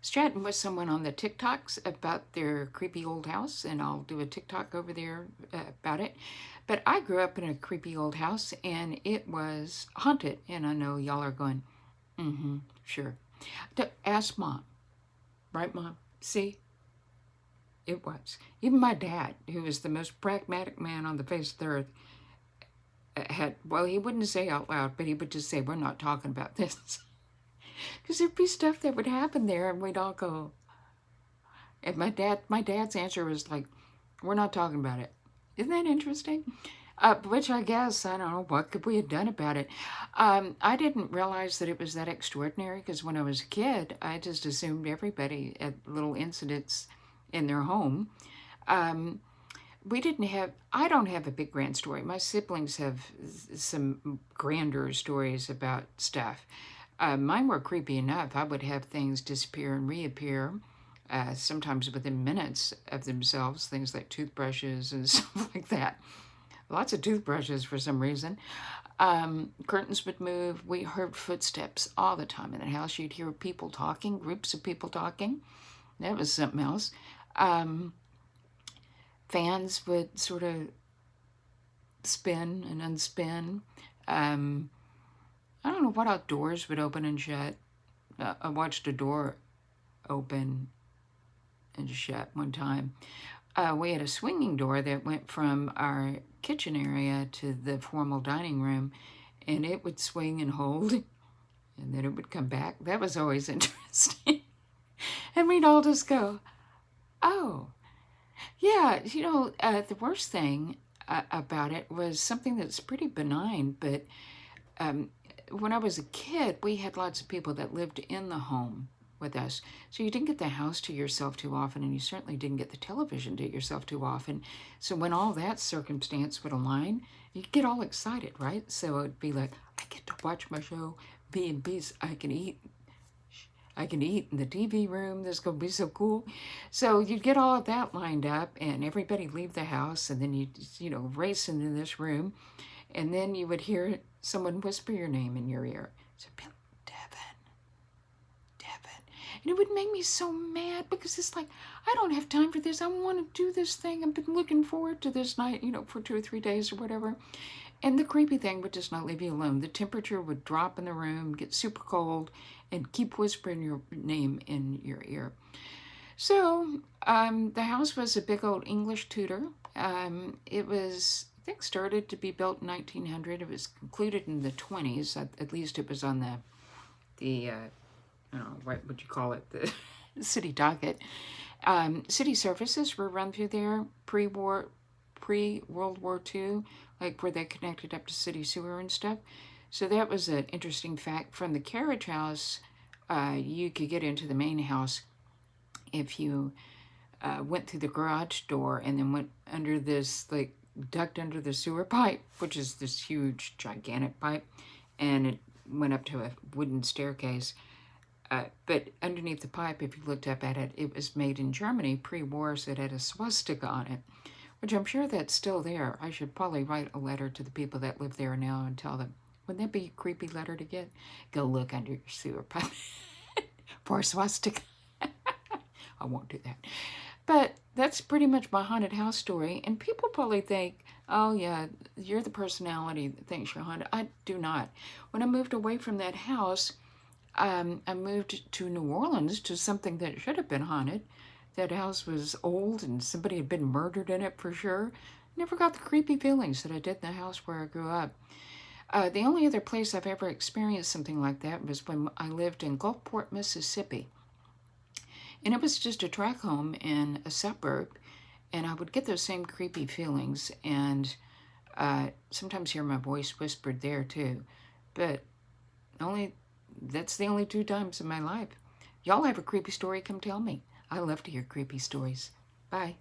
was chatting with someone on the TikToks about their creepy old house, and I'll do a TikTok over there about it. But I grew up in a creepy old house, and it was haunted. And I know y'all are going, mm-hmm, sure. Ask Mom, right, Mom? See, it was. Even my dad, who was the most pragmatic man on the face of the earth, had, well, he wouldn't say out loud, but he would just say, we're not talking about this. Because there'd be stuff that would happen there, and we'd all go, and my dad's answer was like, we're not talking about it. Isn't that interesting? Which I guess, I don't know, what could we have done about it? I didn't realize that it was that extraordinary because when I was a kid, I just assumed everybody had little incidents in their home. Um, we didn't have, I don't have a big grand story. My siblings have some grander stories about stuff. Mine were creepy enough. I would have things disappear and reappear, sometimes within minutes of themselves, things like toothbrushes and stuff like that. Lots of toothbrushes for some reason. Curtains would move. We heard footsteps all the time in the house. You'd hear people talking, groups of people talking. That was something else. Um, Fans would sort of spin and unspin. Um, I don't know what all doors would open and shut. I watched a door open and shut one time. We had a swinging door that went from our kitchen area to the formal dining room, and it would swing and hold, and then it would come back. That was always interesting. And we'd all just go, oh, yeah, the worst thing about it was something that's pretty benign, but um, when I was a kid, we had lots of people that lived in the home with us. So you didn't get the house to yourself too often, and you certainly didn't get the television to yourself too often. So when all that circumstance would align, you'd get all excited, right? So it'd be like, I get to watch my show, be in peace, I can eat. I can eat in the TV room. This is going to be so cool. So you'd get all of that lined up, and everybody leave the house, and then you'd race into this room, and then you would hear someone whisper your name in your ear. So, Devin. And it would make me so mad because it's like, I don't have time for this. I want to do this thing. I've been looking forward to this night, for 2 or 3 days or whatever. And the creepy thing would just not leave you alone. The temperature would drop in the room, get super cold, and keep whispering your name in your ear. So the house was a big old English Tudor. It was, I think, started to be built in 1900. It was concluded in the 20s. At least it was on the I don't know, what would you call it, the city docket. City services were run through there pre-World War II, like where they connected up to city sewer and stuff. So that was an interesting fact. From the carriage house, you could get into the main house if you went through the garage door and then went under this, like, ducked under the sewer pipe, which is this huge, gigantic pipe, and it went up to a wooden staircase. But underneath the pipe, if you looked up at it, it was made in Germany pre-war, so it had a swastika on it, which I'm sure that's still there. I should probably write a letter to the people that live there now and tell them, wouldn't that be a creepy letter to get? Go look under your sewer pipe for a swastika. I won't do that. But that's pretty much my haunted house story. And people probably think, oh yeah, you're the personality that thinks you're haunted. I do not. When I moved away from that house, I moved to New Orleans to something that should have been haunted. That house was old and somebody had been murdered in it for sure. Never got the creepy feelings that I did in the house where I grew up. The only other place I've ever experienced something like that was when I lived in Gulfport, Mississippi. And it was just a tract home in a suburb, and I would get those same creepy feelings, and sometimes hear my voice whispered there too. But that's the only 2 times in my life. Y'all have a creepy story, come tell me. I love to hear creepy stories. Bye.